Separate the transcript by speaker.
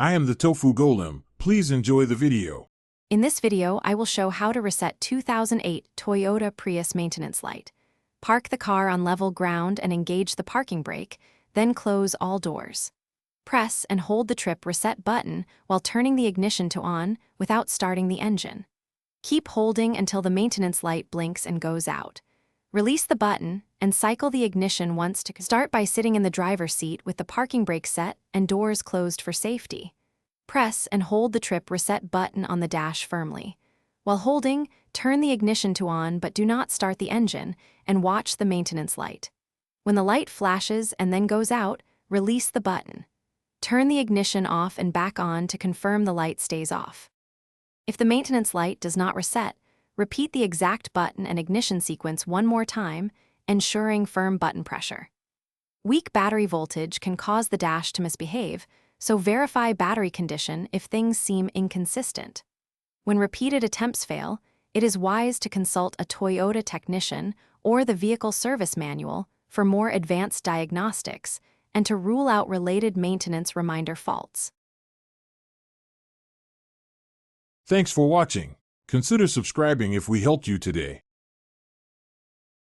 Speaker 1: I am the Tofu Golem. Please enjoy the video.
Speaker 2: In this video, I will show how to reset 2008 Toyota Prius maintenance light. Park the car on level ground and engage the parking brake, then close all doors. Press and hold the trip reset button while turning the ignition to on without starting the engine. Keep holding until the maintenance light blinks and goes out. Release the button and cycle the ignition once to start by sitting in the driver's seat with the parking brake set and doors closed for safety. Press and hold the trip reset button on the dash firmly. While holding, turn the ignition to on but do not start the engine and watch the maintenance light. When the light flashes and then goes out, release the button. Turn the ignition off and back on to confirm the light stays off. If the maintenance light does not reset, repeat the exact button and ignition sequence one more time, ensuring firm button pressure. Weak battery voltage can cause the dash to misbehave, so verify battery condition if things seem inconsistent. When repeated attempts fail, it is wise to consult a Toyota technician or the vehicle service manual for more advanced diagnostics and to rule out related maintenance reminder faults.
Speaker 1: Thanks for watching. Consider subscribing if we helped you today.